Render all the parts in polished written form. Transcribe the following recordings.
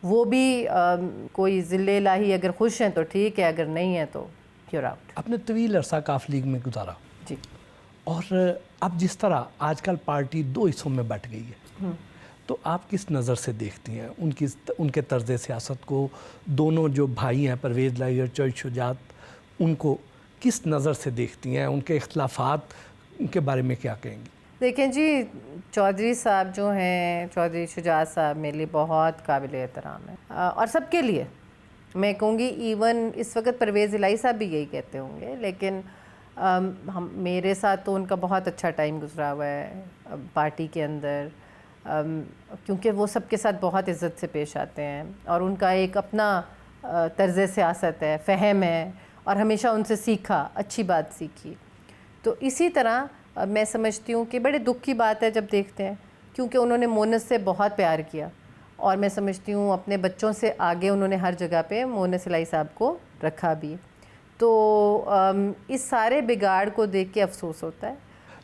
وہ بھی کوئی ذل الہی اگر خوش ہیں تو ٹھیک ہے، اگر نہیں ہے تو یور آؤٹ. آپ نے طویل عرصہ کاف لیگ میں گزارا جی. اور اب جس طرح آج کل پارٹی 2 حصوں میں بٹ گئی ہے، تو آپ کس نظر سے دیکھتی ہیں ان کے طرز سیاست کو؟ دونوں جو بھائی ہیں پرویز لائی اور چوہدری شجاعت، ان کو کس نظر سے دیکھتی ہیں؟ ان کے اختلافات کے بارے میں کیا کہیں گی؟ دیکھیں جی، چودھری صاحب جو ہیں، چودھری شجاعت صاحب میرے لیے بہت قابل احترام ہے، اور سب کے لیے میں کہوں گی. ایون اس وقت پرویز الہی صاحب بھی یہی کہتے ہوں گے، لیکن میرے ساتھ تو ان کا بہت اچھا ٹائم گزرا ہوا ہے پارٹی کے اندر، کیونکہ وہ سب کے ساتھ بہت عزت سے پیش آتے ہیں، اور ان کا ایک اپنا طرز سیاست ہے، فہم ہے، اور ہمیشہ ان سے سیکھا، اچھی بات سیکھی. تو اسی طرح میں سمجھتی ہوں کہ بڑے دکھ کی بات ہے جب دیکھتے ہیں، کیونکہ انہوں نے مونس سے بہت پیار کیا، اور میں سمجھتی ہوں اپنے بچوں سے آگے انہوں نے ہر جگہ پہ مونس الہی صاحب کو رکھا بھی. تو اس سارے بگاڑ کو دیکھ کے افسوس ہوتا ہے.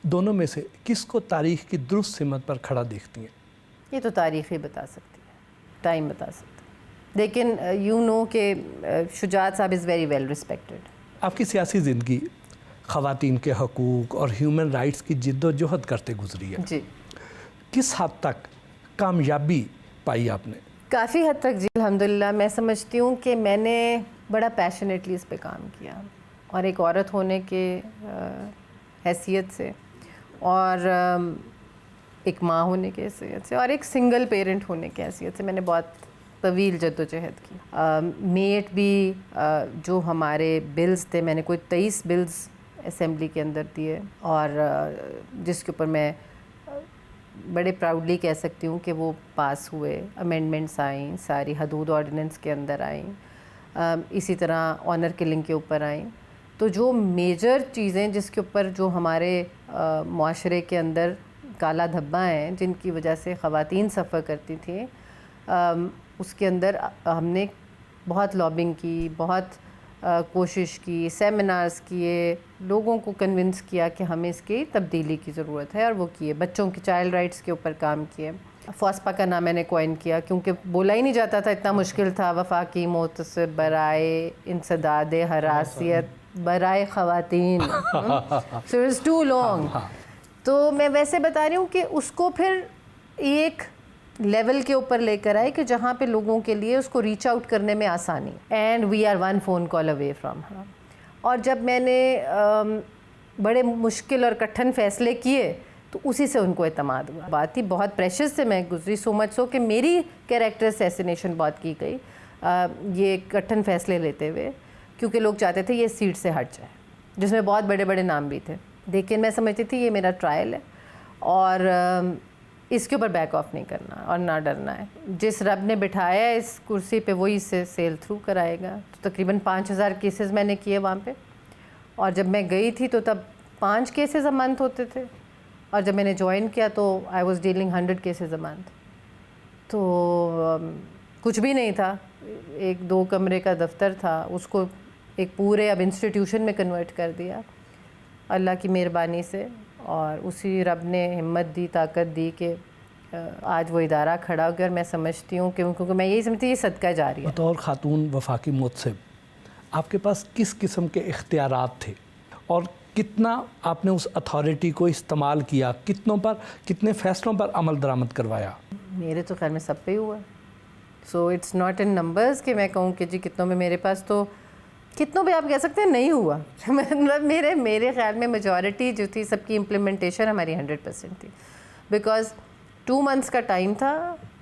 دونوں میں سے کس کو تاریخ کی درست سمت پر کھڑا دیکھتی ہیں؟ یہ تو تاریخ ہی بتا سکتی ہے، ٹائم بتا سکتا ہے، لیکن یو نو کہ شجاعت صاحب از ویری ویل ریسپیکٹڈ. آپ کی سیاسی زندگی خواتین کے حقوق اور ہیومن رائٹس کی جد و جہد کرتے گزری ہے. جی. کس حد تک کامیابی پائی آپ نے؟ کافی حد تک جی، الحمدللہ. میں سمجھتی ہوں کہ میں نے بڑا پیشنیٹلی اس پہ کام کیا، اور ایک عورت ہونے کے حیثیت سے، اور ایک ماں ہونے کی حیثیت سے، اور ایک سنگل پیرنٹ ہونے کی حیثیت سے میں نے بہت طویل جد و جہد کی. میٹ بھی جو ہمارے بلز تھے، میں نے کوئی 23 بلز اسمبلی کے اندر دیے، اور جس کے اوپر میں بڑے پراؤڈلی کہہ سکتی ہوں کہ وہ پاس ہوئے. امینڈمنٹس آئیں، ساری حدود آرڈیننس کے اندر آئیں، اسی طرح آنر کلنگ کے اوپر آئیں. تو جو میجر چیزیں جس کے اوپر جو ہمارے معاشرے کے اندر کالا دھبا ہیں، جن کی وجہ سے خواتین سفر کرتی تھیں، اس کے اندر ہم نے بہت لابنگ کی، بہت کوشش کی، سیمینارز کیے، لوگوں کو کنونس کیا کہ ہمیں اس کی تبدیلی کی ضرورت ہے، اور وہ کیے. بچوں کی چائلڈ رائٹس کے اوپر کام کیے. فاسپا کا نام میں نے کوائن کیا، کیونکہ بولا ہی نہیں جاتا تھا، اتنا مشکل تھا. وفاقی محتسب برائے انسداد ہراسیت برائے خواتین. So it's too long. تو میں ویسے بتا رہی ہوں کہ اس کو پھر ایک لیول کے اوپر لے کر آئے کہ جہاں پہ لوگوں کے لیے اس کو ریچ آؤٹ کرنے میں آسانی. And we are one phone call away from her. اور جب میں نے بڑے مشکل اور کٹھن فیصلے کیے تو اسی سے ان کو اعتماد ہوا. بات ہی بہت پریشس سے میں گزری، سو مچ سو کہ میری کیریکٹر اسیسینیشن بہت کی گئی یہ کٹھن فیصلے لیتے ہوئے، کیونکہ لوگ چاہتے تھے یہ سیٹ سے ہٹ جائے، جس میں بہت بڑے بڑے نام بھی تھے. لیکن میں سمجھتی تھی یہ میرا ٹرائل ہے، اور اس کے اوپر بیک آف نہیں کرنا اور نہ ڈرنا ہے. جس رب نے بٹھایا ہے اس کرسی پہ وہی اسے سیل تھرو کرائے گا. تو تقریباً 5000 کیسز میں نے کیے وہاں پہ، اور جب میں گئی تھی تو تب 5 کیسز اے منتھ ہوتے تھے، اور جب میں نے جوائن کیا تو I was dealing 100 cases a month. تو کچھ بھی نہیں تھا، 1-2 کمرے کا دفتر تھا، اس کو ایک پورے اب انسٹیٹیوشن میں کنورٹ کر دیا اللہ کی مہربانی سے. اور اسی رب نے ہمت دی، طاقت دی کہ آج وہ ادارہ کھڑا ہو گیا. اور میں سمجھتی ہوں کہ کیونکہ میں یہی سمجھتی ہوں یہ صدقہ جاری ہے. بطور خاتون وفاقی محتسب آپ کے پاس کس قسم کے اختیارات تھے، اور کتنا آپ نے اس اتھارٹی کو استعمال کیا؟ کتنے فیصلوں پر عمل درآمد کروایا؟ میرے تو خیال میں سب پہ ہی ہوا. So it's not in numbers کہ میں کہوں کہ جی کتنوں میں. میرے پاس تو کتنوں بھی آپ کہہ سکتے ہیں نہیں ہوا. مطلب میرے خیال میں میجورٹی جو تھی سب کی امپلیمنٹیشن ہماری 100% تھی، بیکاز 2 months کا ٹائم تھا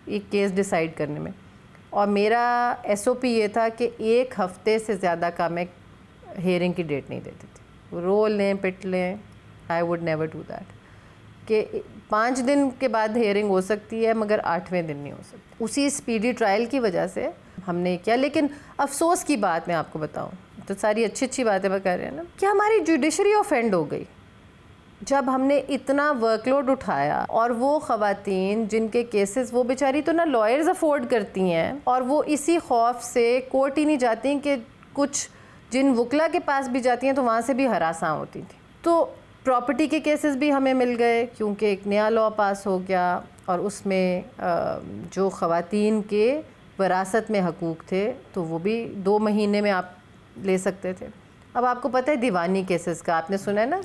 ایک کیس ڈیسائیڈ کرنے میں، اور میرا SOP یہ تھا کہ 1 ہفتے سے زیادہ کا میں ہیئرنگ کی ڈیٹ نہیں دیتی تھی. رول لیں پٹ لیں، I would never do that. کہ 5 دن کے بعد ہیئرنگ ہو سکتی ہے مگر 8ویں دن نہیں ہو سکتی. اسی اسپیڈی ٹرائل کی وجہ سے ہم نے کیا. لیکن افسوس کی بات میں آپ کو بتاؤں تو ساری اچھی باتیں بتا رہے ہیں نا کہ ہماری جوڈیشری آفینڈ ہو گئی جب ہم نے اتنا ورک لوڈ اٹھایا. اور وہ خواتین جن کے کیسز، وہ بیچاری تو نہ لائرز افورڈ کرتی ہیں، اور وہ اسی خوف سے کورٹ ہی نہیں جاتی کہ کچھ جن وکلا کے پاس بھی جاتی ہیں تو وہاں سے بھی ہراساں ہوتی تھیں. تو پراپرٹی کے کیسز بھی ہمیں مل گئے کیونکہ ایک نیا لا پاس ہو گیا، اور اس میں جو خواتین کے وراثت میں حقوق تھے تو وہ بھی 2 مہینے میں آپ لے سکتے تھے. اب آپ کو پتہ ہے دیوانی کیسز کا آپ نے سنا ہے نا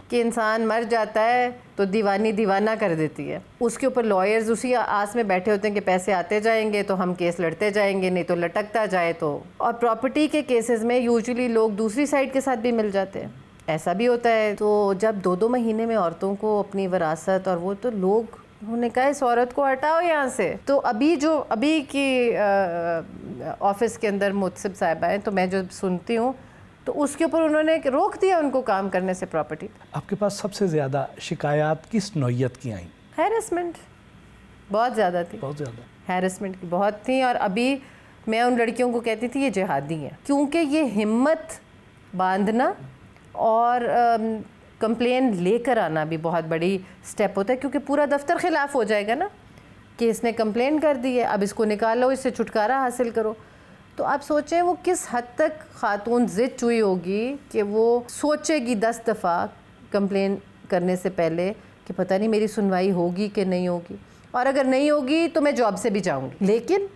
کہ انسان مر جاتا ہے تو دیوانی دیوانہ کر دیتی ہے, اس کے اوپر لائرز اسی آس میں بیٹھے ہوتے ہیں کہ پیسے آتے جائیں گے تو ہم کیس لڑتے جائیں گے, نہیں تو لٹکتا جائے تو. اور پراپرٹی کے کیسز میں یوزلی لوگ دوسری سائڈ کے ساتھ بھی مل جاتے ہیں, ایسا بھی ہوتا ہے. تو جب 2 مہینے میں عورتوں کو اپنی وراثت, اور وہ تو لوگ انہوں نے کہا اس عورت کو ہٹاؤ یہاں سے. تو ابھی کی آفس کے اندر محتسب صاحبہ ہیں, تو میں جو سنتی ہوں تو اس کے اوپر انہوں نے روک دیا ان کو کام کرنے سے پراپرٹی. آپ کے پاس سب سے زیادہ شکایات کس نوعیت کی آئیں؟ ہیرسمنٹ بہت زیادہ تھی. بہت زیادہ ہیرسمنٹ کی بہت تھیں. اور ابھی میں ان لڑکیوں کو کہتی تھی یہ جہادی ہیں, کیونکہ یہ ہمت باندھنا اور کمپلین لے کر آنا بھی بہت بڑی سٹیپ ہوتا ہے, کیونکہ پورا دفتر خلاف ہو جائے گا نا کہ اس نے کمپلین کر دی ہے, اب اس کو نکالو, اس سے چھٹکارا حاصل کرو. تو آپ سوچیں وہ کس حد تک خاتون ضد ہوئی ہوگی کہ وہ سوچے گی 10 دفعہ کمپلین کرنے سے پہلے کہ پتہ نہیں میری سنوائی ہوگی کہ نہیں ہوگی, اور اگر نہیں ہوگی تو میں جاب سے بھی جاؤں گی. لیکن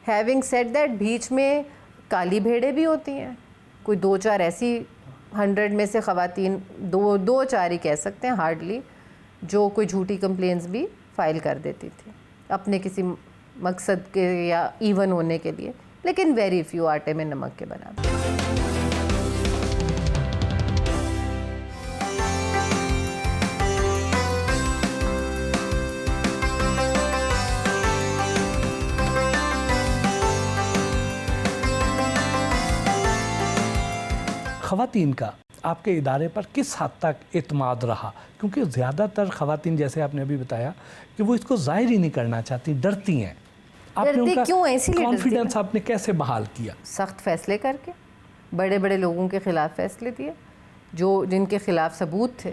ہیونگ سیڈ دیٹ, بیچ میں کالی بھیڑیں بھی ہوتی ہیں, کوئی 2-4 ایسی 100 میں سے خواتین 2-4 ہی کہہ سکتے ہیں ہارڈلی, جو کوئی جھوٹی کمپلینز بھی فائل کر دیتی تھی اپنے کسی مقصد کے یا ایون ہونے کے لیے, لیکن ویری فیو, آٹے میں نمک کے برابر. خواتین کا آپ کے ادارے پر کس حد تک اعتماد رہا؟ کیونکہ زیادہ تر خواتین, جیسے آپ نے ابھی بتایا, کہ وہ اس کو ظاہر ہی نہیں کرنا چاہتی, ڈرتی ہیں. آپ نے ان کا کانفیڈنس آپ نے کیسے بحال کیا؟ سخت فیصلے کر کے, بڑے بڑے لوگوں کے خلاف فیصلے دیے, جن کے خلاف ثبوت تھے,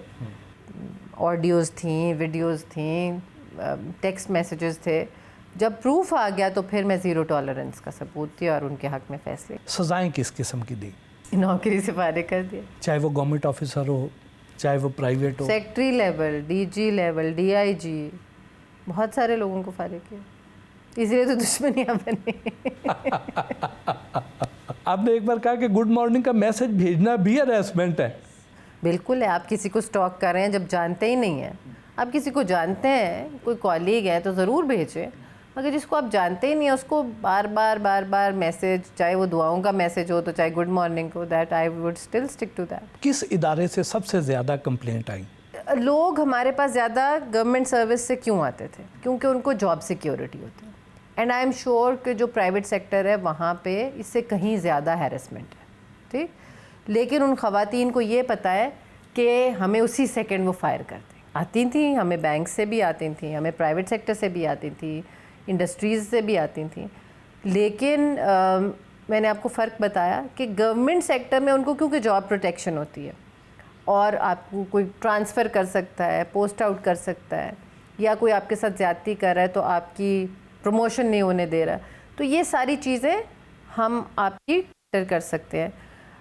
آڈیوز تھیں, ویڈیوز تھیں, ٹیکسٹ میسیجز تھے. جب پروف آ گیا تو پھر میں 0 ٹالرنس کا ثبوت تھی اور ان کے حق میں فیصلے. سزائیں کس قسم کی دی؟ نوکری سے فارغ کر دیا, چاہے وہ گورنمنٹ آفیسر ہو, چاہے وہ پرائیویٹ ہو. Secretary level, D G level, D I G, بہت سارے لوگوں کو فارغ کیا, اس لیے تو دشمنیاں بنی. آپ نے ایک بار کہا کہ گڈ مارننگ کا میسج بھیجنا بھی ہراسمنٹ ہے. بالکل ہے. آپ کسی کو سٹاک کر رہے ہیں جب جانتے ہی نہیں ہیں, آپ کسی کو جانتے ہیں, کوئی کالیگ ہے تو ضرور بھیجیں, مگر جس کو آپ جانتے ہی نہیں ہیں اس کو بار بار میسج, چاہے وہ دعاؤں کا میسج ہو تو چاہے گڈ مارننگ ہو, that I would still stick to that. کس ادارے سے سب سے زیادہ کمپلینٹ آئیں؟ لوگ ہمارے پاس زیادہ گورنمنٹ سروس سے کیوں آتے تھے؟ کیونکہ ان کو جاب سیکیورٹی ہوتی ہے, اینڈ آئی ایم شیور کہ جو پرائیویٹ سیکٹر ہے وہاں پہ اس سے کہیں زیادہ ہیرسمنٹ ہے, ٹھیک. لیکن ان خواتین کو یہ پتہ ہے کہ ہمیں اسی سیکنڈ وہ فائر کر دیں. آتی تھیں, ہمیں بینک سے بھی آتی تھیں, ہمیں پرائیویٹ سیکٹر سے بھی آتی تھیں, انڈسٹریز سے بھی آتی تھیں. لیکن میں نے آپ کو فرق بتایا کہ گورنمنٹ سیکٹر میں ان کو کیونکہ جاب پروٹیکشن ہوتی ہے اور آپ کو کوئی ٹرانسفر کر سکتا ہے, پوسٹ آؤٹ کر سکتا ہے, یا کوئی آپ کے ساتھ زیادتی کر رہا ہے تو آپ کی پروموشن نہیں ہونے دے رہا, تو یہ ساری چیزیں ہم آپ کی کر سکتے ہیں.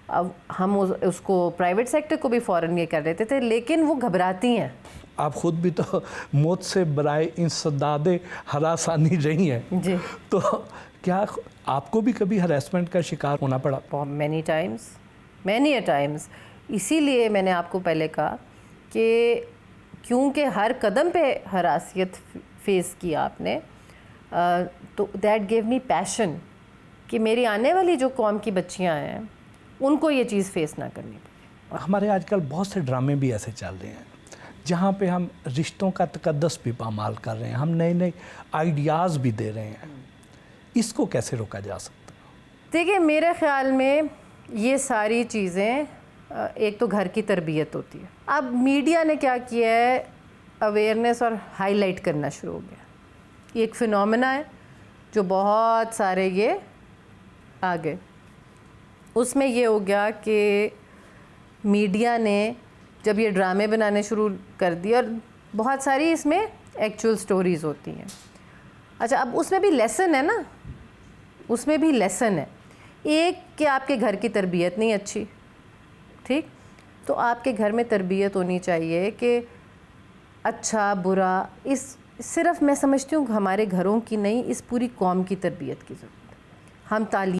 اب ہم اس کو پرائیویٹ سیکٹر کو بھی فوراً یہ کر دیتے تھے, لیکن وہ گھبراتی ہیں. آپ خود بھی تو موت سے برائے انسداد ہراسانی رہی ہیں, جی, تو کیا آپ کو بھی کبھی ہراسمنٹ کا شکار ہونا پڑا؟ Many Times. اسی لیے میں نے آپ کو پہلے کہا کہ کیونکہ ہر قدم پہ ہراسیت فیس کیا آپ نے, تو دیٹ گیو می پیشن کہ میری آنے والی جو قوم کی بچیاں ہیں ان کو یہ چیز فیس نہ کرنی پڑے. ہمارے آج کل بہت سے ڈرامے بھی ایسے چل رہے ہیں جہاں پہ ہم رشتوں کا تقدس بھی پامال کر رہے ہیں, ہم نئے آئیڈیاز بھی دے رہے ہیں. اس کو کیسے روکا جا سکتا ہے؟ دیکھیں, میرے خیال میں یہ ساری چیزیں ایک تو گھر کی تربیت ہوتی ہے. اب میڈیا نے کیا کیا ہے, اویئرنیس اور ہائی لائٹ کرنا شروع ہو گیا. یہ ایک فینومینا ہے جو بہت سارے یہ آگے. اس میں یہ ہو گیا کہ میڈیا نے جب یہ ڈرامے بنانے شروع کر دیے, اور بہت ساری اس میں ایکچوئل سٹوریز ہوتی ہیں. اچھا, اب اس میں بھی لیسن ہے نا, اس میں بھی لیسن ہے. ایک کہ آپ کے گھر کی تربیت نہیں اچھی, ٹھیک, تو آپ کے گھر میں تربیت ہونی چاہیے کہ اچھا برا, اس صرف میں سمجھتی ہوں کہ ہمارے گھروں کی نہیں, اس پوری قوم کی تربیت کی ضرورت ہے. ہم تعلیم